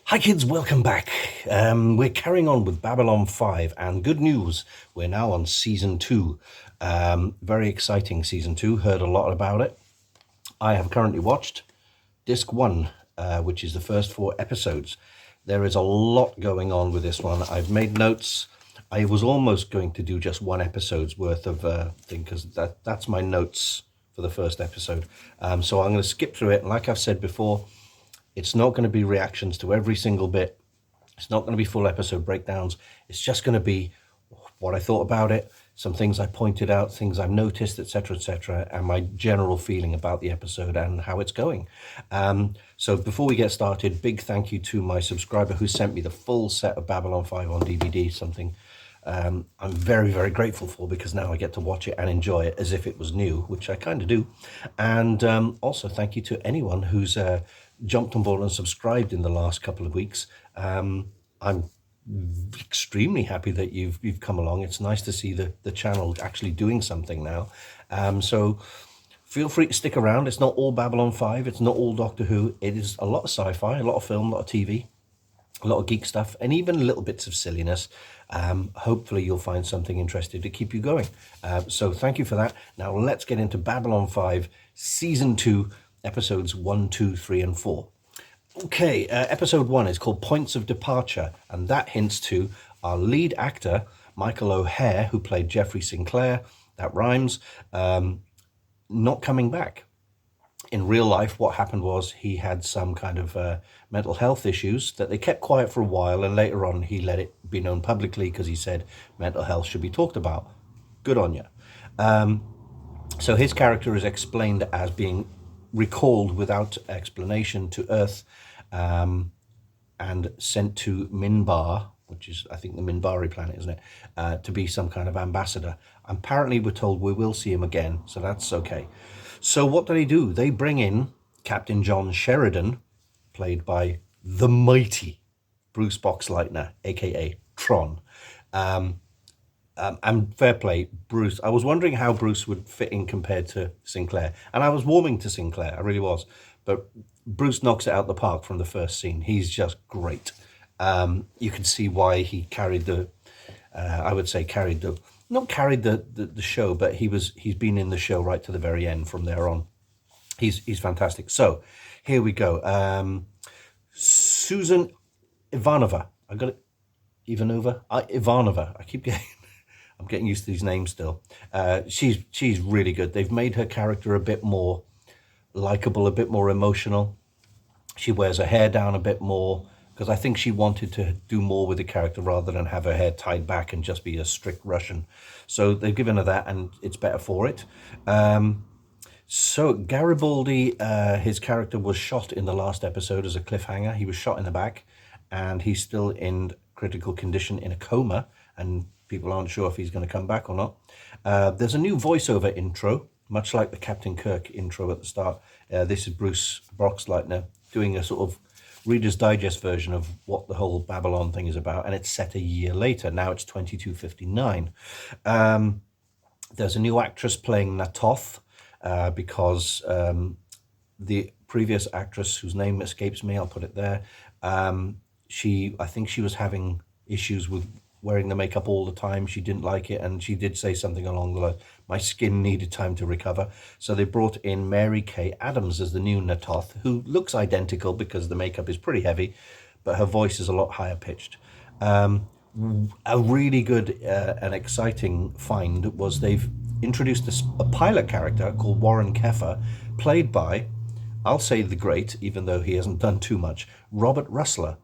Hi kids, welcome back. We're carrying on with Babylon 5 and good news, we're now on season 2. Very exciting season 2, heard a lot about it. I have currently watched disc 1, which is the first 4 episodes. There is a lot going on with this one. I've made notes. I was almost going to do just 1 episode's worth of thing because that's my notes for the first episode. So I'm going to skip through it, and like I've said before, it's not going to be reactions to every single bit. It's not going to be full episode breakdowns. It's just going to be what I thought about it, some things I pointed out, things I've noticed, etc., and my general feeling about the episode and how it's going. So before we get started, big thank you to my subscriber who sent me the full set of Babylon 5 on DVD, something I'm very, very grateful for, because now I get to watch it and enjoy it as if it was new, which I kind of do. And also thank you to anyone who's jumped on board and subscribed in the last couple of weeks. I'm extremely happy that you've come along. It's nice to see the channel actually doing something now. So feel free to stick around. It's not all Babylon 5. It's not all Doctor Who. It is a lot of sci-fi, a lot of film, a lot of TV, a lot of geek stuff, and even little bits of silliness. Hopefully you'll find something interesting to keep you going. So thank you for that. Now let's get into Babylon 5 Season 2, Episodes 1, 2, 3, and 4. Okay, Episode 1 is called Points of Departure, and that hints to our lead actor, Michael O'Hare, who played Jeffrey Sinclair, that rhymes, not coming back. In real life, what happened was he had some kind of mental health issues that they kept quiet for a while, and later on he let it be known publicly because he said mental health should be talked about. Good on you. So his character is explained as being recalled without explanation to Earth and sent to Minbar, which is, I think, the Minbari planet, isn't it, to be some kind of ambassador. Apparently we're told we will see him again, so that's okay. So what do? They bring in Captain John Sheridan, played by the mighty Bruce Boxleitner, aka Tron. And fair play, Bruce. I was wondering how Bruce would fit in compared to Sinclair. And I was warming to Sinclair, I really was. But Bruce knocks it out the park from the first scene. He's just great. You can see why he carried the, not carried the show, but he's been in the show right to the very end from there on. He's fantastic. So here we go. Susan Ivanova. I got it. Ivanova. I'm getting used to these names still. She's really good. They've made her character a bit more likable, a bit more emotional. She wears her hair down a bit more because I think she wanted to do more with the character rather than have her hair tied back and just be a strict Russian. So they've given her that, and it's better for it. So Garibaldi, his character was shot in the last episode as a cliffhanger. He was shot in the back, and he's still in critical condition in a coma, and people aren't sure if he's going to come back or not. There's a new voiceover intro, much like the Captain Kirk intro at the start. This is Bruce Boxleitner doing a sort of Reader's Digest version of what the whole Babylon thing is about, and it's set a year later. Now it's 2259. There's a new actress playing Natoth, because the previous actress, whose name escapes me, I'll put it there, I think she was having issues with wearing the makeup all the time. She didn't like it, and she did say something along the line, my skin needed time to recover. So they brought in Mary Kay Adams as the new Natoth, who looks identical because the makeup is pretty heavy, but her voice is a lot higher pitched. A really good and exciting find was they've introduced a pilot character called Warren Keffer, played by, I'll say the great, even though he hasn't done too much, Robert Russler.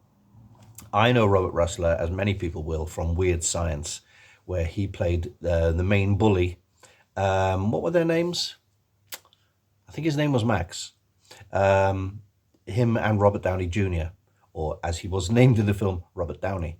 I know Robert Russler, as many people will, from Weird Science, where he played the main bully. What were their names? I think his name was Max. Him and Robert Downey Jr., or as he was named in the film, Robert Downey.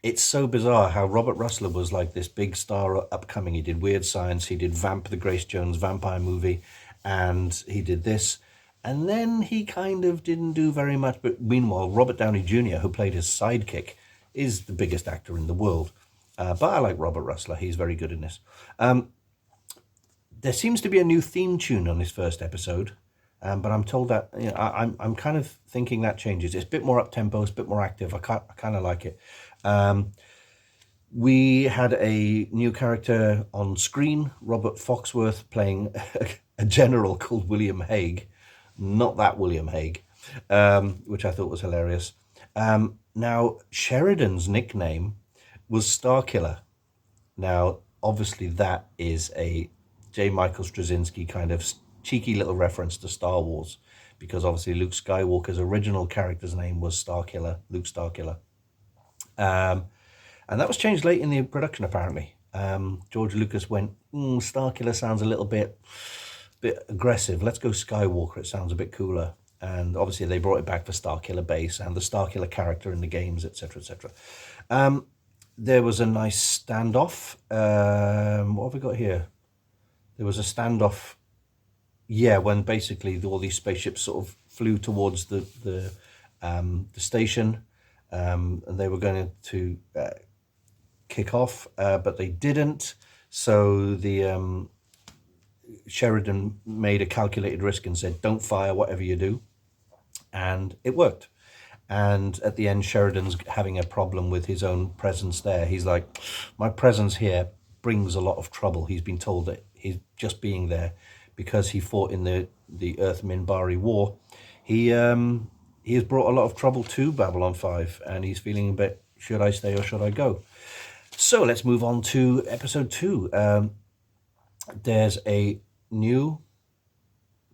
It's so bizarre how Robert Russler was like this big star upcoming. He did Weird Science, he did Vamp, the Grace Jones vampire movie, and he did this. And then he kind of didn't do very much. But meanwhile, Robert Downey Jr., who played his sidekick, is the biggest actor in the world. But I like Robert Russler. He's very good in this. There seems to be a new theme tune on this first episode. But I'm told that, you know, I'm kind of thinking that changes. It's a bit more up tempo, it's a bit more active. I kind of like it. We had a new character on screen, Robert Foxworth, playing a general called William Hague, not that William Hague, which I thought was hilarious. Now, Sheridan's nickname was Starkiller. Now, obviously, that is a J. Michael Straczynski kind of cheeky little reference to Star Wars, because obviously Luke Skywalker's original character's name was Starkiller, Luke Starkiller. And that was changed late in the production, apparently. George Lucas went, Starkiller sounds a little bit aggressive. Let's go Skywalker. It sounds a bit cooler. And obviously they brought it back for Starkiller Base and the Starkiller character in the games, etc., etc. There was a nice standoff. What have we got here? There was a standoff, yeah, when basically all these spaceships sort of flew towards the station, and they were going to kick off, but they didn't. So the Sheridan made a calculated risk and said, "Don't fire, whatever you do," and it worked. And at the end, Sheridan's having a problem with his own presence there. He's like, "My presence here brings a lot of trouble." He's been told that he's just being there because he fought in the Earth Minbari War. He has brought a lot of trouble to Babylon 5, and he's feeling a bit, should I stay or should I go? So let's move on to episode 2. There's a new,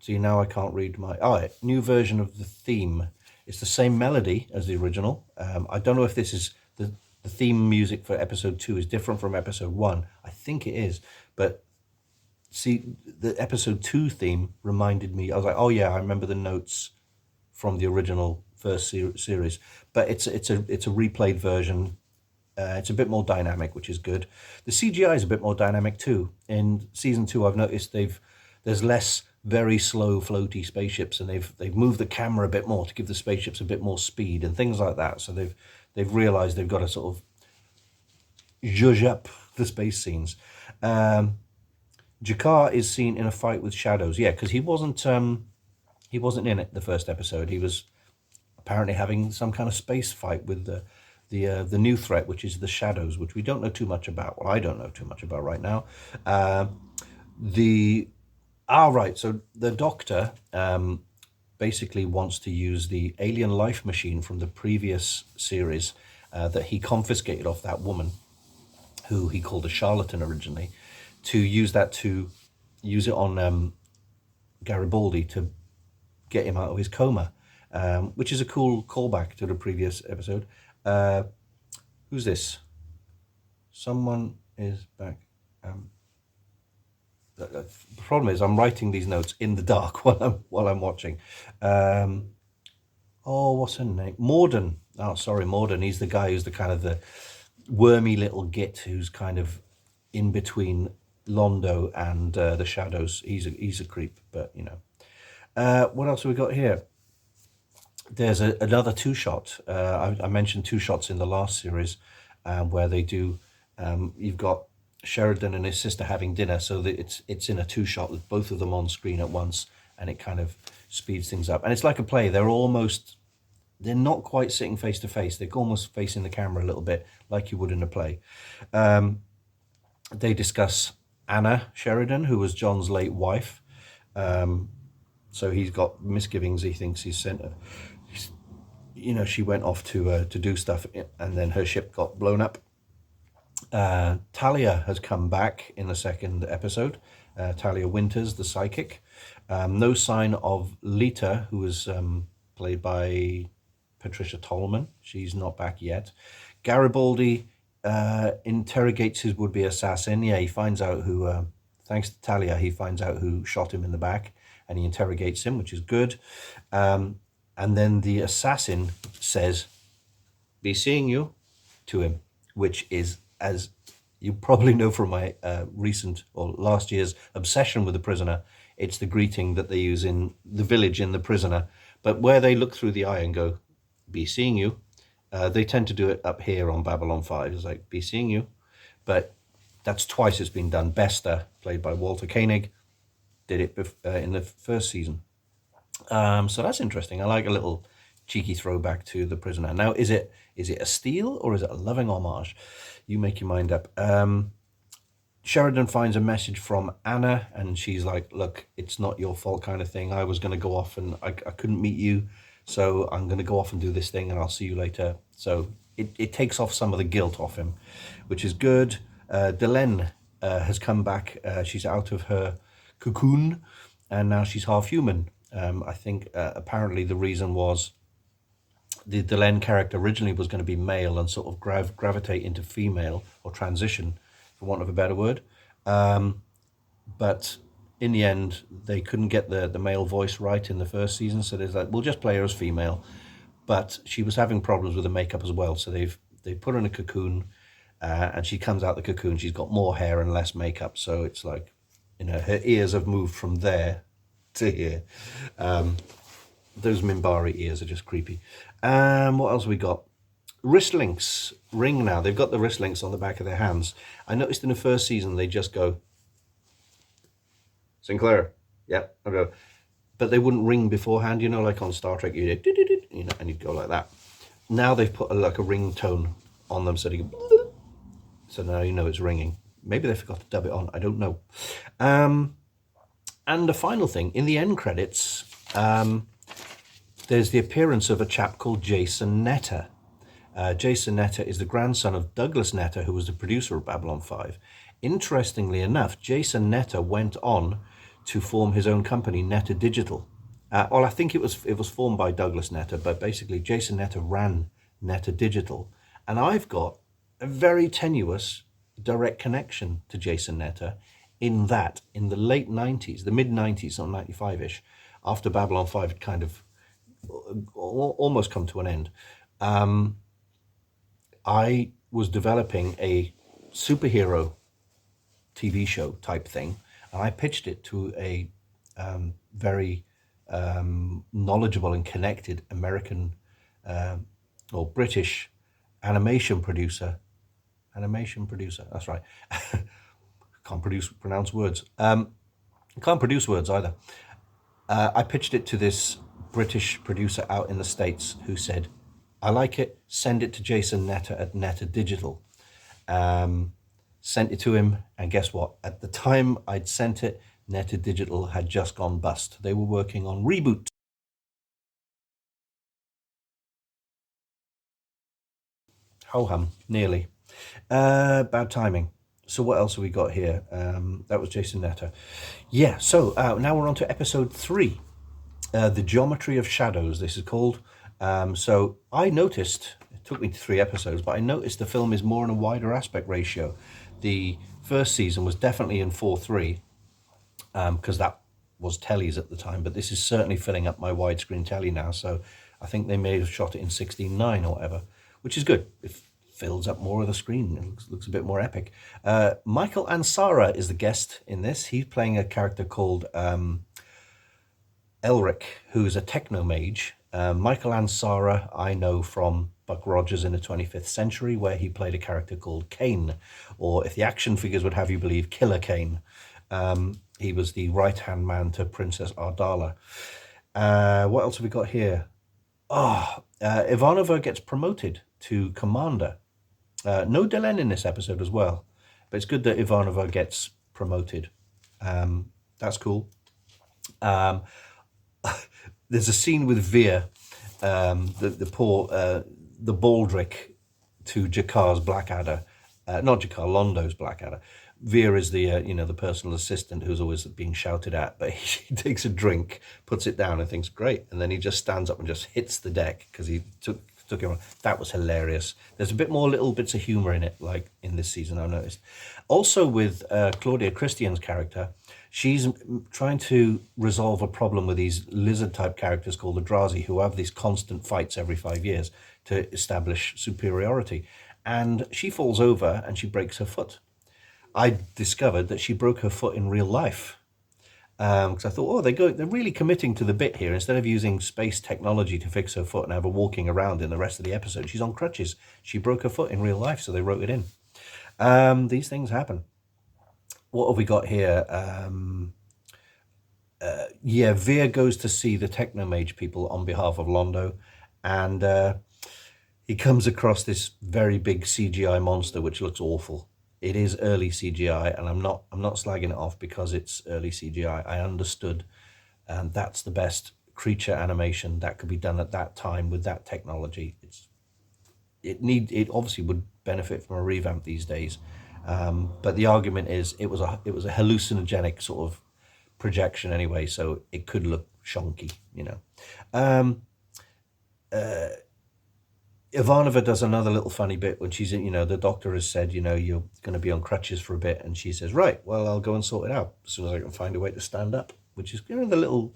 see now I can't read my, new version of the theme. It's the same melody as the original. I don't know if this is the theme music for episode 2 is different from episode 1. I think it is, but see, the episode 2 theme reminded me, I was like, oh yeah, I remember the notes from the original first series, but it's a replayed version. It's a bit more dynamic, which is good. The CGI is a bit more dynamic too. In season 2, I've noticed there's less very slow floaty spaceships, and they've moved the camera a bit more to give the spaceships a bit more speed and things like that. So they've realized they've got to sort of zhuzh up the space scenes. Jakar is seen in a fight with shadows. Yeah, because he wasn't in it the first episode. He was apparently having some kind of space fight with the new threat, which is the shadows, which we don't know too much about. Well, I don't know too much about right now. So the Doctor basically wants to use the alien life machine from the previous series that he confiscated off that woman, who he called a charlatan originally, to use it on Garibaldi to get him out of his coma, which is a cool callback to the previous episode. Who's this? Someone is back. The problem is I'm writing these notes in the dark while I'm watching. What's her name? Morden. Oh, sorry, Morden. He's the guy who's the kind of the wormy little git who's kind of in between Londo and the Shadows. He's a creep, but you know. What else have we got here? There's another two-shot. I mentioned two shots in the last series where they do, you've got Sheridan and his sister having dinner, so that it's in a two-shot with both of them on screen at once, and it kind of speeds things up. And it's like a play. They're not quite sitting face to face. They're almost facing the camera a little bit like you would in a play. They discuss Anna Sheridan, who was John's late wife. So he's got misgivings. He thinks he's sent her. She went off to do stuff, and then her ship got blown up. Talia has come back in the second episode. Talia Winters, the psychic. No sign of Lita, who was played by Patricia Tolman. She's not back yet. Garibaldi interrogates his would-be assassin. Yeah, he finds out who, thanks to Talia, he finds out who shot him in the back, and he interrogates him, which is good. And then the assassin says, "Be seeing you," to him, which is, as you probably know from my recent or last year's obsession with The Prisoner, it's the greeting that they use in the village in The Prisoner. But where they look through the eye and go, "Be seeing you," they tend to do it up here on Babylon 5. It's like, "Be seeing you." But that's twice it's been done. Bester, played by Walter Koenig, did it in the first season. So that's interesting. I like a little cheeky throwback to The Prisoner. Now, is it a steal or is it a loving homage? You make your mind up. Sheridan finds a message from Anna, and she's like, look, it's not your fault kind of thing. I was going to go off and I couldn't meet you, so I'm going to go off and do this thing and I'll see you later. So it takes off some of the guilt off him, which is good. Delenn has come back. She's out of her cocoon and now she's half human. I think apparently the reason was the Delenn character originally was going to be male and sort of gravitate into female or transition, for want of a better word. But in the end, they couldn't get the male voice right in the first season, so there's like, we'll just play her as female. But she was having problems with the makeup as well, so they put her in a cocoon, and she comes out the cocoon. She's got more hair and less makeup, so it's like, her ears have moved from there to here. Those Minbari ears are just creepy. What else we got? Wrist links ring now. They've got the wrist links on the back of their hands. I noticed in the first season they just go, Sinclair, yeah, I'll go. But they wouldn't ring beforehand, like on Star Trek, you did, and you'd go like that. Now they've put like a ringtone on them, so they go, so now you know it's ringing. Maybe they forgot to dub it on, I don't know. And the final thing, in the end credits, there's the appearance of a chap called Jason Netter. Jason Netter is the grandson of Douglas Netter, who was the producer of Babylon 5. Interestingly enough, Jason Netter went on to form his own company, Netter Digital. Well, I think it was formed by Douglas Netter, but basically Jason Netter ran Netter Digital. And I've got a very tenuous direct connection to Jason Netter in the late 90s, the mid-90s, or 95-ish, after Babylon 5 had kind of almost come to an end, I was developing a superhero TV show type thing, and I pitched it to a very knowledgeable and connected American or British animation producer. That's right. Can't pronounce words. Can't produce words either. I pitched it to this British producer out in the States who said, I like it, send it to Jason Netter at Netter Digital. Sent it to him, and guess what? At the time I'd sent it, Netter Digital had just gone bust. They were working on Reboot. Ho-hum, nearly. Bad timing. So what else have we got here? That was Jason Netter. Yeah, so now we're on to episode 3. The Geometry of Shadows, this is called. So I noticed, it took me 3 episodes, but I noticed the film is more in a wider aspect ratio. The first season was definitely in 4:3, because that was tellies at the time, but this is certainly filling up my widescreen telly now, so I think they may have shot it in 16:9 or whatever, which is good. It fills up more of the screen. It looks a bit more epic. Michael Ansara is the guest in this. He's playing a character called Elric, who is a techno mage. Michael Ansara I know from Buck Rogers in the 25th Century, where he played a character called Kane, or if the action figures would have you believe, Killer Kane. He was the right-hand man to Princess Ardala. What else have we got here? Ivanova gets promoted to commander. No Delenn in this episode as well, but it's good that Ivanova gets promoted. That's cool. There's a scene with Veer, the Baldric to Jakar's Blackadder, not Jakar, Londo's Blackadder. Veer is the the personal assistant who's always being shouted at, but he takes a drink, puts it down, and thinks great, and then he just stands up and just hits the deck because he took him on. That was hilarious. There's a bit more little bits of humor in it, like in this season, I've noticed. Also with Claudia Christian's character, she's trying to resolve a problem with these lizard-type characters called the Drazi, who have these constant fights every 5 years to establish superiority. And she falls over and she breaks her foot. I discovered that she broke her foot in real life. Because I thought, they're really committing to the bit here. Instead of using space technology to fix her foot and have her walking around in the rest of the episode, she's on crutches. She broke her foot in real life, so they wrote it in. These things happen. What have we got here? yeah, Veer goes to see the Technomage people on behalf of Londo, and he comes across this very big CGI monster which looks awful. It is early CGI, and I'm not slagging it off because it's early CGI. I understood, and that's the best creature animation that could be done at that time with that technology. It obviously would benefit from a revamp these days, but the argument is it was a hallucinogenic sort of projection anyway, so it could look shonky, you know. Ivanova does another little funny bit when she's in, the doctor has said, you're going to be on crutches for a bit. And she says, right, well, I'll go and sort it out as soon as I can find a way to stand up, which is, the little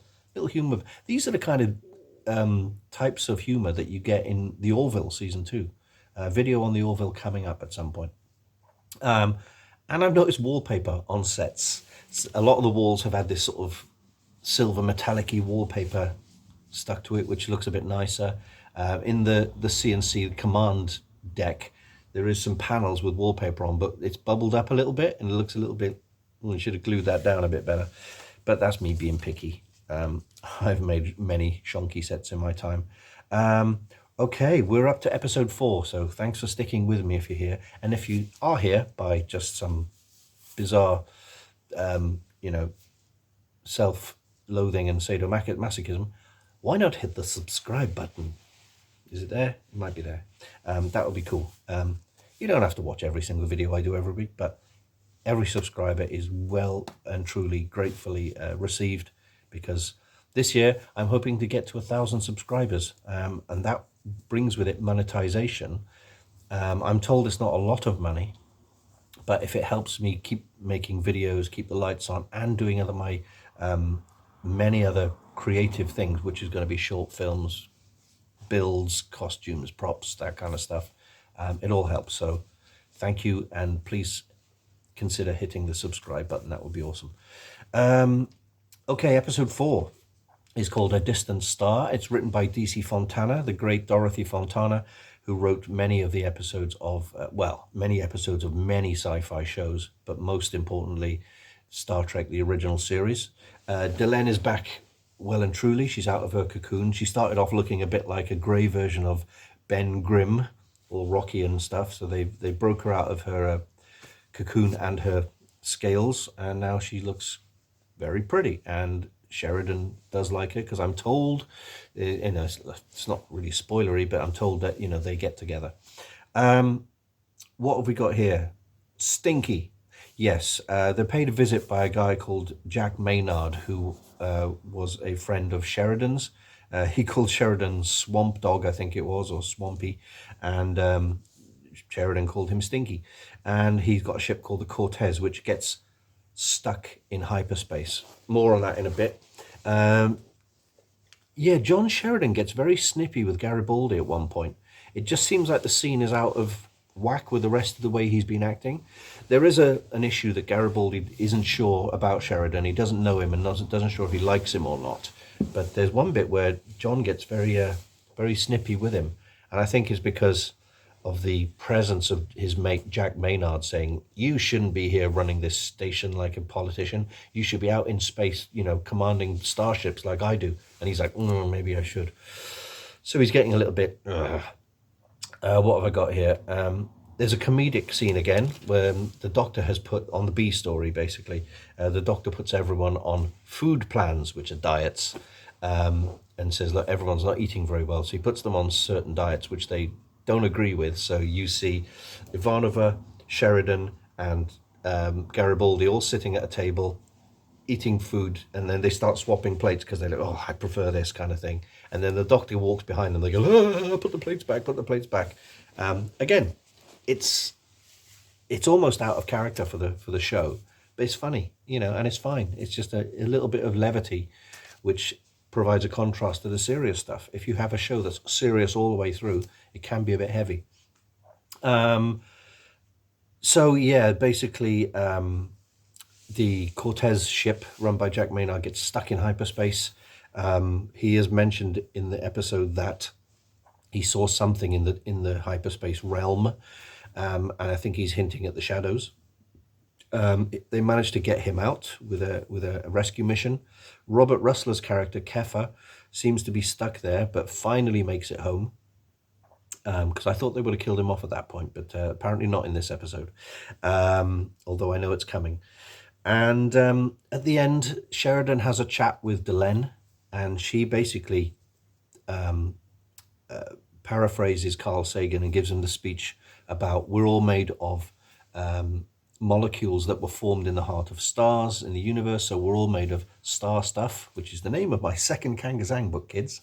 humor. These are the kind of types of humor that you get in the Orville season 2. Video on the Orville coming up at some point. And I've noticed wallpaper on sets. A lot of the walls have had this sort of silver metallic-y wallpaper stuck to it, which looks a bit nicer. In the CNC command deck, there is some panels with wallpaper on, but it's bubbled up a little bit and it looks a little bit, we should have glued that down a bit better. But that's me being picky. I've made many shonky sets in my time. Okay, we're up to episode 4, so thanks for sticking with me if you're here. And if you are here by just some bizarre, self-loathing and sadomasochism, why not hit the subscribe button? Is it there? It might be there. That would be cool. You don't have to watch every single video I do every week, but every subscriber is well and truly gratefully received, because this year I'm hoping to get to 1,000 subscribers, and that brings with it monetization. I'm told it's not a lot of money, but if it helps me keep making videos, keep the lights on, and doing my many other creative things, which is going to be short films, builds, costumes, props, that kind of stuff, it all helps. So thank you, and please consider hitting the subscribe button. That would be awesome. Okay, episode 4 is called A Distant Star. It's written by DC Fontana, the great Dorothy Fontana, who wrote many of the episodes of, many episodes of many sci-fi shows, but most importantly, Star Trek, the original series. Delenn is back well and truly. She's out of her cocoon. She started off looking a bit like a grey version of Ben Grimm, or Rocky and stuff, so they broke her out of her cocoon and her scales, and now she looks very pretty, and Sheridan does like her, because I'm told, it's not really spoilery, but I'm told that, they get together. What have we got here? Stinky. Yes, they're paid a visit by a guy called Jack Maynard, who was a friend of Sheridan's. He called Sheridan Swamp Dog, I think it was, or Swampy, and Sheridan called him Stinky. And he's got a ship called the Cortez, which gets stuck in hyperspace. More on that in a bit. Yeah, John Sheridan gets very snippy with Garibaldi at one point. It just seems like the scene is out of whack with the rest of the way he's been acting. There is an issue that Garibaldi isn't sure about Sheridan. He doesn't know him and doesn't sure if he likes him or not. But there's one bit where John gets very snippy with him, and I think it's because of the presence of his mate Jack Maynard saying, you shouldn't be here running this station like a politician. You should be out in space, commanding starships like I do. And he's like, maybe I should. So he's getting a little bit, what have I got here? There's a comedic scene again where the doctor has put on the B story, basically. The doctor puts everyone on food plans, which are diets, and says, look, everyone's not eating very well. So he puts them on certain diets, which they don't agree with. So you see Ivanova, Sheridan, and Garibaldi all sitting at a table eating food, and then they start swapping plates because they're like, I prefer this kind of thing. And then the doctor walks behind them. They go, put the plates back. Again, it's almost out of character for the show, but it's funny, and it's fine. It's just a little bit of levity, which provides a contrast to the serious stuff. If you have a show that's serious all the way through, it can be a bit heavy. So yeah, basically, the Cortez ship run by Jack Maynard gets stuck in hyperspace. He has mentioned in the episode that he saw something in the hyperspace realm, and I think he's hinting at the shadows. They managed to get him out with a rescue mission. Robert Russell's character, Keffer, seems to be stuck there, but finally makes it home. Because I thought they would have killed him off at that point, but apparently not in this episode, although I know it's coming. And at the end, Sheridan has a chat with Delenn, and she basically paraphrases Carl Sagan and gives him the speech about we're all made of molecules that were formed in the heart of stars in the universe, so we're all made of star stuff, which is the name of my second Kangazang book, kids.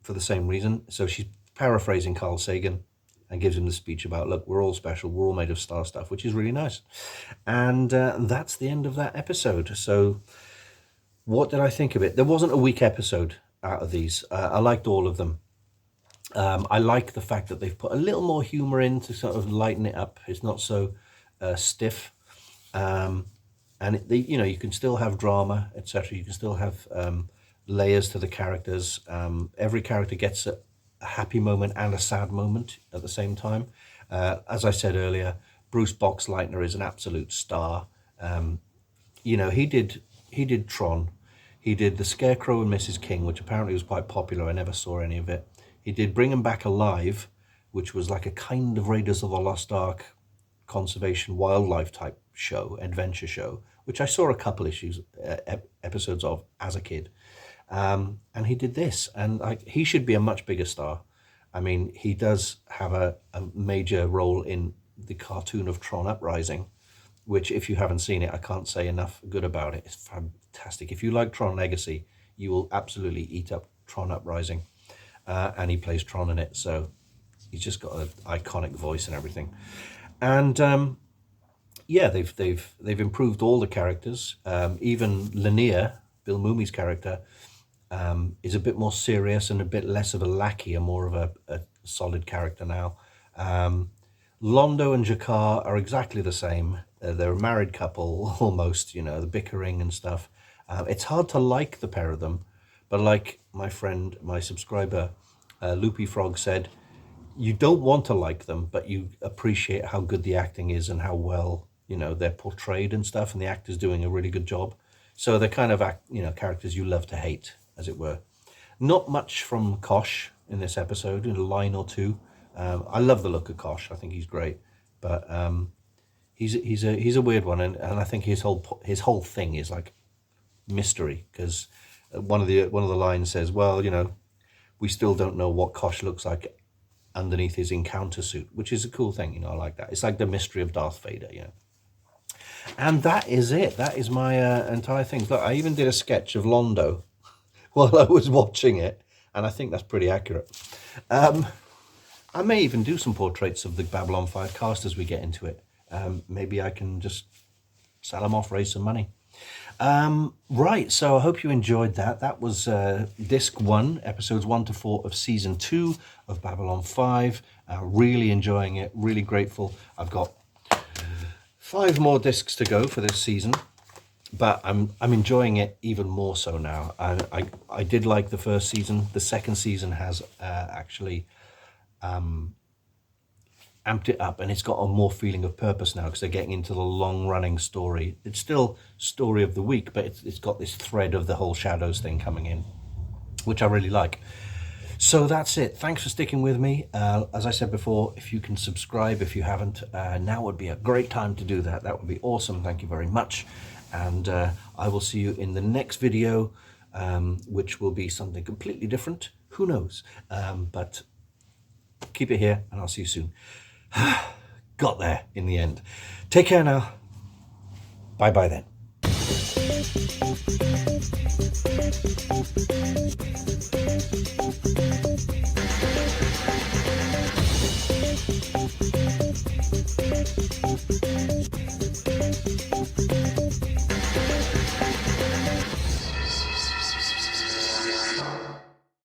For the same reason. So she's paraphrasing Carl Sagan and gives him the speech about, look, we're all special, we're all made of star stuff, which is really nice. And that's the end of that episode. So what did I think of it? There wasn't a weak episode out of these. I liked all of them. I like the fact that they've put a little more humor in to sort of lighten it up. It's not so stiff. And you can still have drama, etc. You can still have layers to the characters. Every character gets a happy moment and a sad moment at the same time. As I said earlier, Bruce Boxleitner is an absolute star. He did Tron. He did The Scarecrow and Mrs. King, which apparently was quite popular. I never saw any of it. He did Bring 'Em Back Alive, which was like a kind of Raiders of the Lost Ark conservation wildlife type show, adventure show, which I saw a couple episodes of as a kid. And he did this, and he should be a much bigger star. I mean, he does have a major role in the cartoon of Tron Uprising, which, if you haven't seen it, I can't say enough good about it. It's fantastic. If you like Tron Legacy, you will absolutely eat up Tron Uprising. And he plays Tron in it, so he's just got an iconic voice and everything. And they've improved all the characters. Even Lanier, Bill Mooney's character, is a bit more serious and a bit less of a lackey and more of a solid character now. Londo and Jakar are exactly the same. They're a married couple almost, the bickering and stuff. It's hard to like the pair of them, but like my friend, my subscriber, Loopy Frog said, you don't want to like them, but you appreciate how good the acting is and how well, they're portrayed and stuff, and the actor's doing a really good job. So they're kind of, characters you love to hate, as it were. Not much from Kosh in this episode, in a line or two. I love the look of Kosh. I think he's great, but he's a weird one, and I think his whole thing is like mystery, because one of the lines says, well, we still don't know what Kosh looks like underneath his encounter suit, which is a cool thing. I like that. It's like the mystery of Darth Vader. And that is it. That is my entire thing. Look, I even did a sketch of Londo while I was watching it, and I think that's pretty accurate. I may even do some portraits of the Babylon 5 cast as we get into it. Maybe I can just sell them off, raise some money. Right, so I hope you enjoyed that. That was Disc 1, Episodes 1 to 4 of Season 2 of Babylon 5. Really enjoying it, really grateful. I've got 5 more discs to go for this season, but I'm enjoying it even more so now. I did like the first season. The second season has actually amped it up, and it's got a more feeling of purpose now because they're getting into the long-running story. It's still story of the week, but it's got this thread of the whole Shadows thing coming in, which I really like. So that's it. Thanks for sticking with me. As I said before, if you can subscribe if you haven't, now would be a great time to do that. That would be awesome. Thank you very much. And I will see you in the next video, which will be something completely different. Who knows? But keep it here, and I'll see you soon. Got there in the end. Take care now. Bye-bye then.